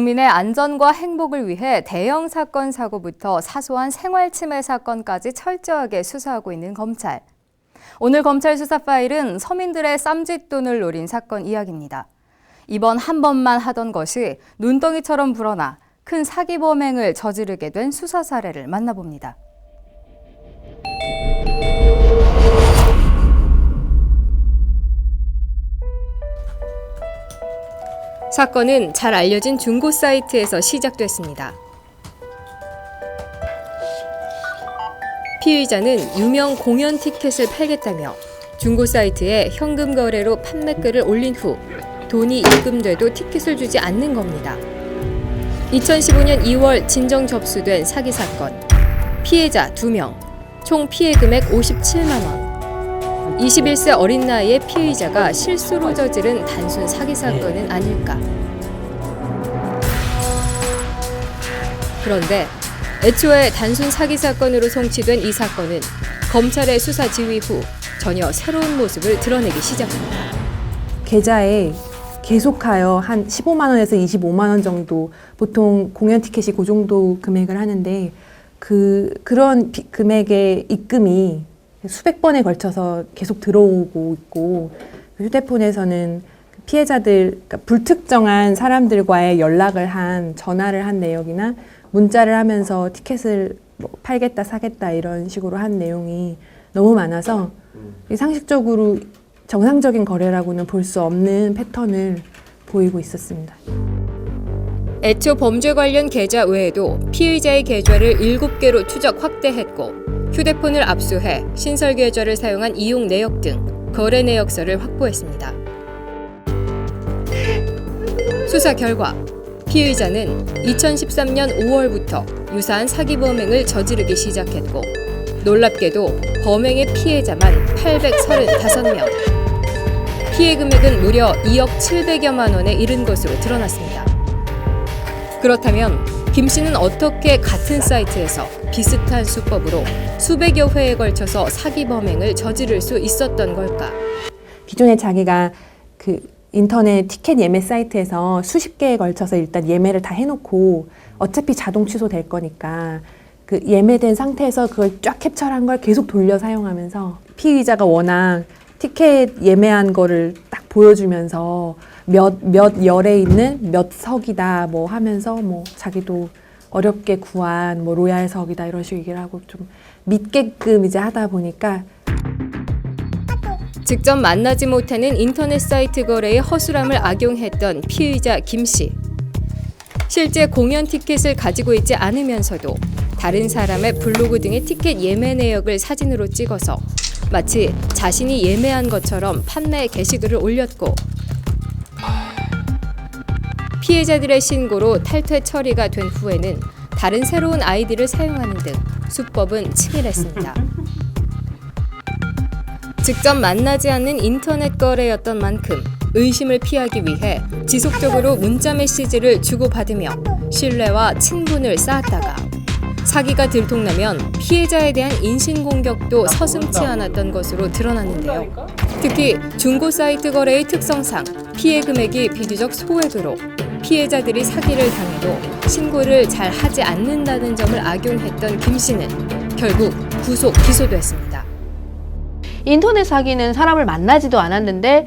국민의 안전과 행복을 위해 대형 사건 사고부터 사소한 생활 침해 사건까지 철저하게 수사하고 있는 검찰. 오늘 검찰 수사 파일은 서민들의 쌈짓돈을 노린 사건 이야기입니다. 이번 한 번만 하던 것이 눈덩이처럼 불어나 큰 사기 범행을 저지르게 된 수사 사례를 만나봅니다. 사건은 잘 알려진 중고 사이트에서 시작됐습니다. 피의자는 유명 공연 티켓을 팔겠다며 중고 사이트에 현금 거래로 판매글을 올린 후 돈이 입금돼도 티켓을 주지 않는 겁니다. 2015년 2월 진정 접수된 사기 사건. 피해자 2명, 총 피해 금액 57만 원. 21세 어린 나이의 피의자가 실수로 저지른 단순 사기 사건은 아닐까. 그런데 애초에 단순 사기 사건으로 송치된 이 사건은 검찰의 수사 지휘 후 전혀 새로운 모습을 드러내기 시작합니다. 계좌에 계속하여 한 15만 원에서 25만 원 정도, 보통 공연 티켓이 그 정도 금액을 하는데 그런 금액의 입금이 수백 번에 걸쳐서 계속 들어오고 있고, 휴대폰에서는 피해자들, 그러니까 불특정한 사람들과의 전화를 한 내역이나 문자를 하면서 티켓을 팔겠다 사겠다 이런 식으로 한 내용이 너무 많아서 상식적으로 정상적인 거래라고는 볼 수 없는 패턴을 보이고 있었습니다. 애초 범죄 관련 계좌 외에도 피의자의 계좌를 7개로 추적 확대했고 휴대폰을 압수해 신설 계좌를 사용한 이용 내역 등 거래 내역서를 확보했습니다. 수사 결과 피의자는 2013년 5월부터 유사한 사기 범행을 저지르기 시작했고 놀랍게도 범행의 피해자만 835명. 피해 금액은 무려 2억 700여만 원에 이른 것으로 드러났습니다. 그렇다면 김 씨는 어떻게 같은 사이트에서 비슷한 수법으로 수백여 회에 걸쳐서 사기 범행을 저지를 수 있었던 걸까? 기존에 자기가 인터넷 티켓 예매 사이트에서 수십 개에 걸쳐서 일단 예매를 다 해놓고 어차피 자동 취소될 거니까 예매된 상태에서 그걸 쫙 캡처한 걸 계속 돌려 사용하면서 피의자가 워낙 티켓 예매한 거를 딱 보여주면서 몇 열에 있는 몇 석이다 뭐 하면서 자기도 어렵게 구한 로얄석이다 이런 식으로 얘기를 하고 좀 믿게끔 이제 하다 보니까 직접 만나지 못하는 인터넷 사이트 거래의 허술함을 악용했던 피의자 김 씨. 실제 공연 티켓을 가지고 있지 않으면서도 다른 사람의 블로그 등의 티켓 예매 내역을 사진으로 찍어서 마치 자신이 예매한 것처럼 판매 게시글을 올렸고 피해자들의 신고로 탈퇴 처리가 된 후에는 다른 새로운 아이디를 사용하는 등 수법은 치밀했습니다. 직접 만나지 않는 인터넷 거래였던 만큼 의심을 피하기 위해 지속적으로 문자 메시지를 주고받으며 신뢰와 친분을 쌓았다가 사기가 들통나면 피해자에 대한 인신공격도 서슴지 않았던 것으로 드러났는데요. 특히 중고 사이트 거래의 특성상 피해 금액이 비교적 소액으로 피해자들이 사기를 당해도 신고를 잘 하지 않는다는 점을 악용했던 김 씨는 결국 구속 기소됐습니다. 인터넷 사기는 사람을 만나지도 않았는데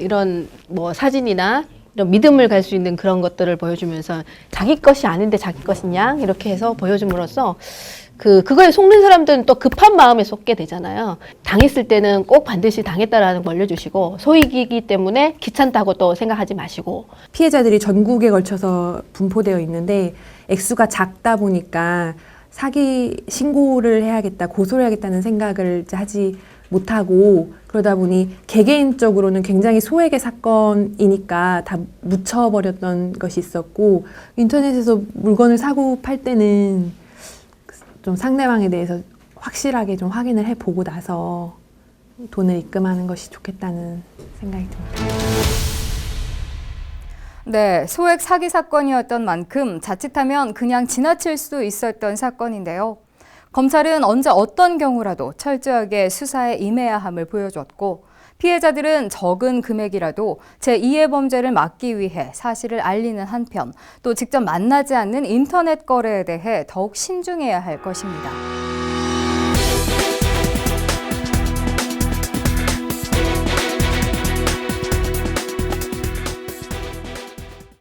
이런 사진이나 이런 믿음을 갈 수 있는 그런 것들을 보여주면서 자기 것이 아닌데 자기 것이냐 이렇게 해서 보여줌으로써 그거에 속는 사람들은 또 급한 마음에 속게 되잖아요. 당했을 때는 꼭 반드시 당했다라는 걸 알려주시고 소액이기 때문에 귀찮다고 또 생각하지 마시고. 피해자들이 전국에 걸쳐서 분포되어 있는데 액수가 작다 보니까 사기 신고를 해야겠다, 고소를 해야겠다는 생각을 이제 하지 못하고 그러다 보니 개개인적으로는 굉장히 소액의 사건이니까 다 묻혀버렸던 것이 있었고 인터넷에서 물건을 사고 팔 때는 좀 상대방에 대해서 확실하게 좀 확인을 해보고 나서 돈을 입금하는 것이 좋겠다는 생각이 듭니다. 네, 소액 사기 사건이었던 만큼 자칫하면 그냥 지나칠 수도 있었던 사건인데요. 검찰은 언제 어떤 경우라도 철저하게 수사에 임해야 함을 보여줬고 피해자들은 적은 금액이라도 제2의 범죄를 막기 위해 사실을 알리는 한편 또 직접 만나지 않는 인터넷 거래에 대해 더욱 신중해야 할 것입니다.